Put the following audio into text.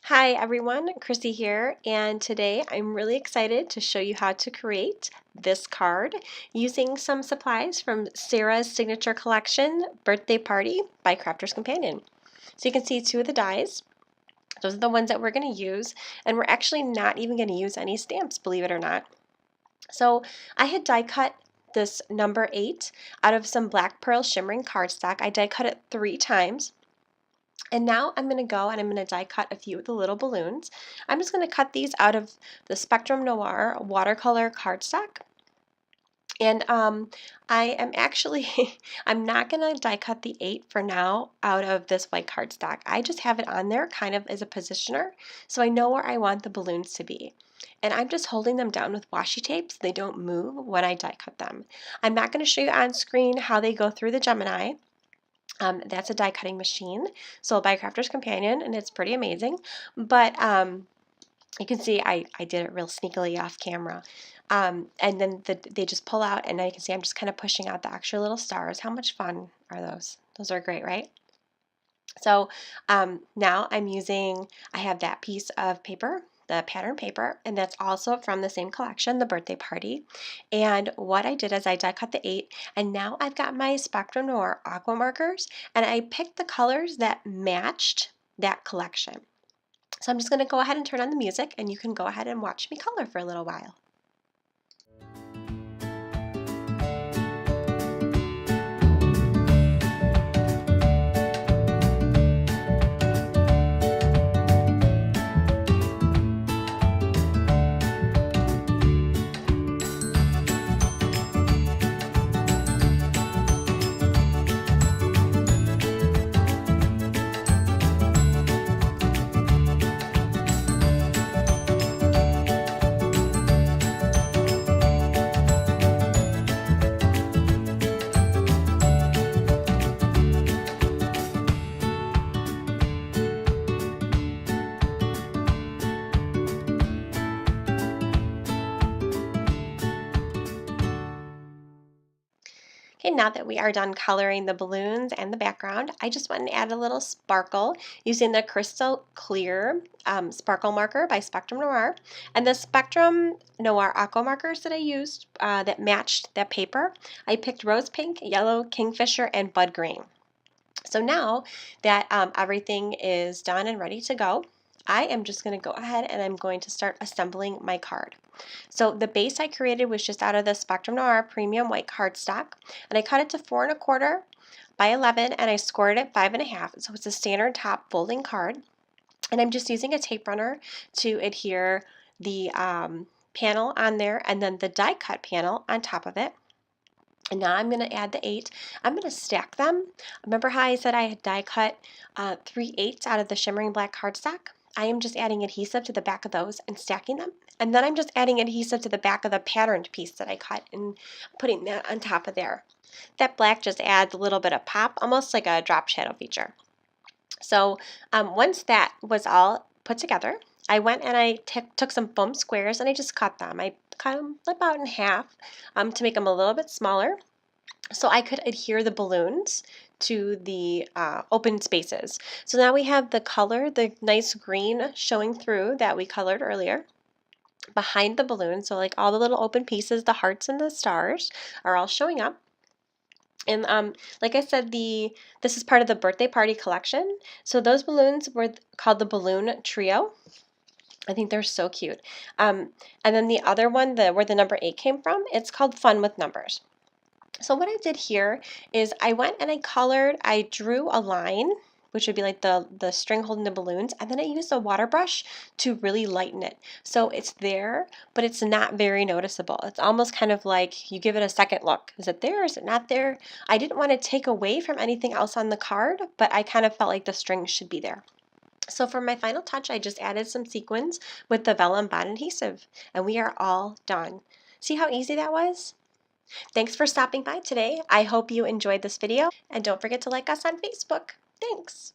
Hi everyone, Chrissy here, and today I'm really excited to show you how to create this card using some supplies from Sarah's Signature Collection Birthday Party by Crafter's Companion. So you can see two of the dies. Those are the ones that we're going to use, and we're actually not even going to use any stamps, believe it or not. So I had die cut this number 8 out of some Black Pearl Shimmering cardstock. I die cut it 3 times. And now I'm going to go and I'm going to die cut a few of the little balloons. I'm just going to cut these out of the Spectrum Noir watercolor cardstock. And I am actually, I'm not going to die cut the 8 for now out of this white cardstock. I just have it on there kind of as a positioner so I know where I want the balloons to be. And I'm just holding them down with washi tape so they don't move when I die cut them. I'm not going to show you on screen how they go through the Gemini. That's a die cutting machine sold by Crafter's Companion, and it's pretty amazing. But you can see I did it real sneakily off camera. And then they just pull out, and now you can see I'm just kind of pushing out the extra little stars. How much fun are those? Those are great, right? So now I have that piece of paper, the pattern paper, and that's also from the same collection, the Birthday Party. And what I did is I die cut the 8, and now I've got my Spectrum Noir aqua markers, and I picked the colors that matched that collection. So I'm just going to go ahead and turn on the music, and you can go ahead and watch me color for a little while. Okay, now that we are done coloring the balloons and the background, I just went and added a little sparkle using the Crystal Clear Sparkle Marker by Spectrum Noir. And the Spectrum Noir Aqua markers that I used that matched that paper, I picked Rose Pink, Yellow, Kingfisher, and Bud Green. So now that everything is done and ready to go, I am just going to go ahead and I'm going to start assembling my card. So the base I created was just out of the Spectrum Noir Premium White cardstock, and I cut it to 4 1/4 by 11, and I scored it 5 1/2. So it's a standard top folding card, and I'm just using a tape runner to adhere the panel on there, and then the die cut panel on top of it. And now I'm going to add the 8. I'm going to stack them. Remember how I said I had die cut 3 8s out of the shimmering black cardstock? I am just adding adhesive to the back of those and stacking them. And then I'm just adding adhesive to the back of the patterned piece that I cut and putting that on top of there. That black just adds a little bit of pop, almost like a drop shadow feature. So once that was all put together, I went and I took some foam squares and I just cut them. I cut them about in half to make them a little bit smaller so I could adhere the balloons to the open spaces. So now we have the color, the nice green showing through that we colored earlier behind the balloon. So like all the little open pieces, the hearts and the stars are all showing up. And like I said, this is part of the Birthday Party collection. So those balloons were called the Balloon Trio. I think they're so cute. And then the other one, where the number 8 came from, it's called Fun with Numbers. So what I did here is I went and I drew a line, which would be like the string holding the balloons, and then I used a water brush to really lighten it. So it's there, but it's not very noticeable. It's almost kind of like you give it a second look. Is it there? Is it not there? I didn't want to take away from anything else on the card, but I kind of felt like the string should be there. So for my final touch, I just added some sequins with the vellum bond adhesive, and we are all done. See how easy that was? Thanks for stopping by today. I hope you enjoyed this video, and don't forget to like us on Facebook. Thanks.